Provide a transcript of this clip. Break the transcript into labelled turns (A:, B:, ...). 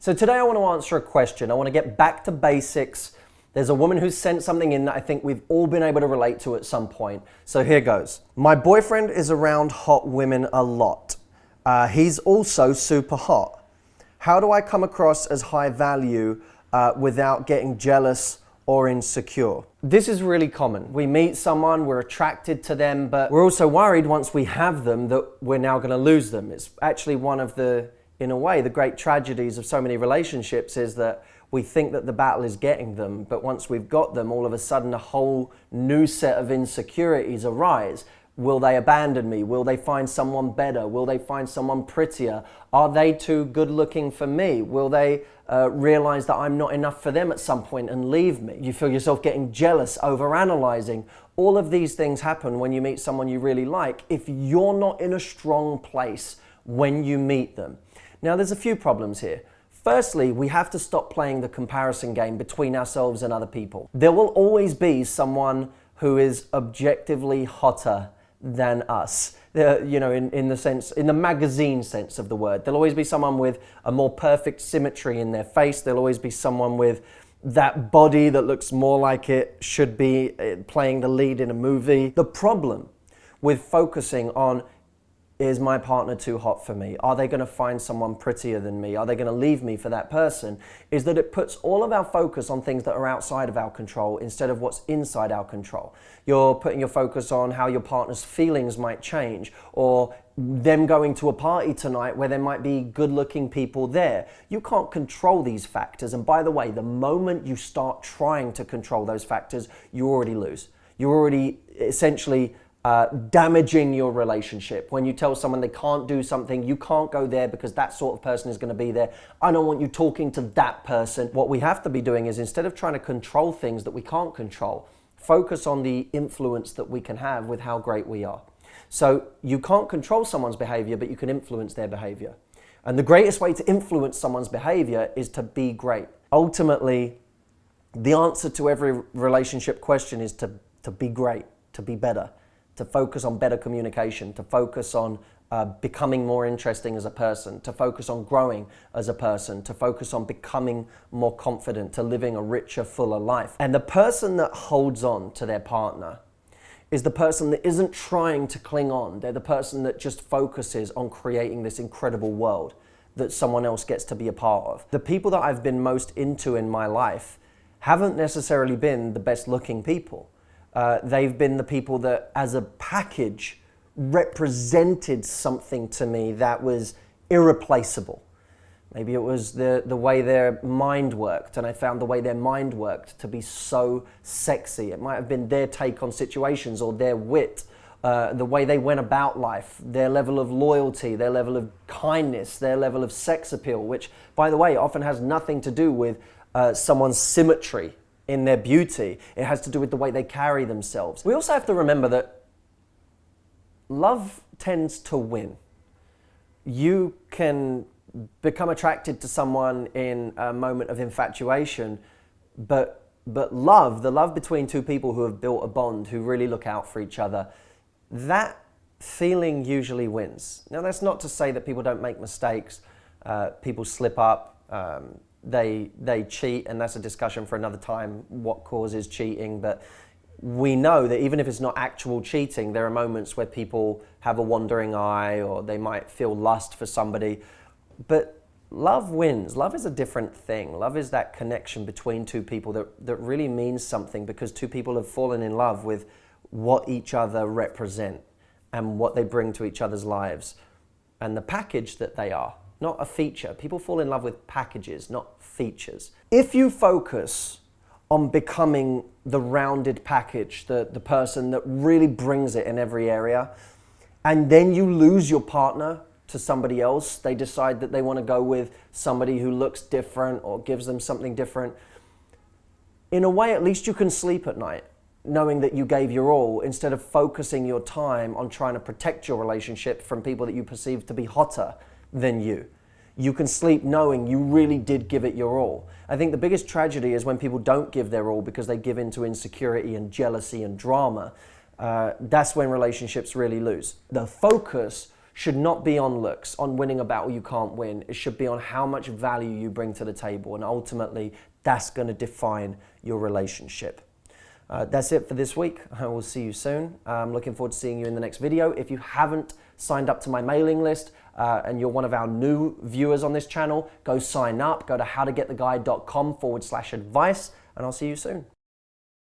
A: So today I want to answer a question. I want to get back to basics. There's a woman who sent something in that I think we've all been able to relate to at some point. So here goes. My boyfriend is around hot women a lot. He's also super hot. How do I come across as high value without getting jealous or insecure? This is really common. We meet someone, we're attracted to them, but we're also worried once we have them that we're now going to lose them. It's actually one of the, in a way, the great tragedies of so many relationships is that we think that the battle is getting them, but once we've got them, all of a sudden a whole new set of insecurities arise. Will they abandon me? Will they find someone better? Will they find someone prettier? Are they too good looking for me? Will they realize that I'm not enough for them at some point and leave me? You feel yourself getting jealous, overanalyzing. All of these things happen when you meet someone you really like if you're not in a strong place when you meet them. Now, there's a few problems here. Firstly, we have to stop playing the comparison game between ourselves and other people. There will always be someone who is objectively hotter than us. You know, in the magazine sense of the word. There'll always be someone with a more perfect symmetry in their face. There'll always be someone with that body that looks more like it should be playing the lead in a movie. The problem with focusing on, is my partner too hot for me? Are they going to find someone prettier than me? Are they going to leave me for that person? Is that it puts all of our focus on things that are outside of our control instead of what's inside our control. You're putting your focus on how your partner's feelings might change, or them going to a party tonight where there might be good-looking people there. You can't control these factors. And by the way, the moment you start trying to control those factors, you already lose. You're already essentially damaging your relationship. When you tell someone they can't do something, you can't go there because that sort of person is going to be there. I don't want you talking to that person. What we have to be doing is, instead of trying to control things that we can't control, focus on the influence that we can have with how great we are. So you can't control someone's behavior, but you can influence their behavior. And the greatest way to influence someone's behavior is to be great. Ultimately, the answer to every relationship question is to be great, to be better, to focus on better communication, to focus on becoming more interesting as a person, to focus on growing as a person, to focus on becoming more confident, to living a richer, fuller life. And the person that holds on to their partner is the person that isn't trying to cling on. They're the person that just focuses on creating this incredible world that someone else gets to be a part of. The people that I've been most into in my life haven't necessarily been the best looking people. They've been the people that, as a package, represented something to me that was irreplaceable. Maybe it was the way their mind worked, and I found the way their mind worked to be so sexy. It might have been their take on situations, or their wit, the way they went about life, their level of loyalty, their level of kindness, their level of sex appeal, which, by the way, often has nothing to do with someone's symmetry in their beauty. It has to do with the way they carry themselves. We also have to remember that love tends to win. You can become attracted to someone in a moment of infatuation, but love, the love between two people who have built a bond, who really look out for each other, that feeling usually wins. Now, that's not to say that people don't make mistakes, people slip up, they cheat, and that's a discussion for another time, what causes cheating. But we know that even if it's not actual cheating, there are moments where people have a wandering eye, or they might feel lust for somebody. But love wins. Love is a different thing. Love is that connection between two people that really means something, because two people have fallen in love with what each other represent and what they bring to each other's lives and the package that they are. Not a feature. People fall in love with packages, not features. If you focus on becoming the rounded package, the person that really brings it in every area, and then you lose your partner to somebody else, they decide that they want to go with somebody who looks different or gives them something different, in a way, at least you can sleep at night, knowing that you gave your all, instead of focusing your time on trying to protect your relationship from people that you perceive to be hotter than you. You can sleep knowing you really did give it your all. I think the biggest tragedy is when people don't give their all because they give into insecurity and jealousy and drama. That's when relationships really lose. The focus should not be on looks, on winning a battle you can't win. It should be on how much value you bring to the table, and ultimately that's going to define your relationship. That's it for this week. I will see you soon. I'm looking forward to seeing you in the next video. If you haven't signed up to my mailing list and you're one of our new viewers on this channel, go sign up. Go to howtogettheguide.com/advice, and I'll see you soon.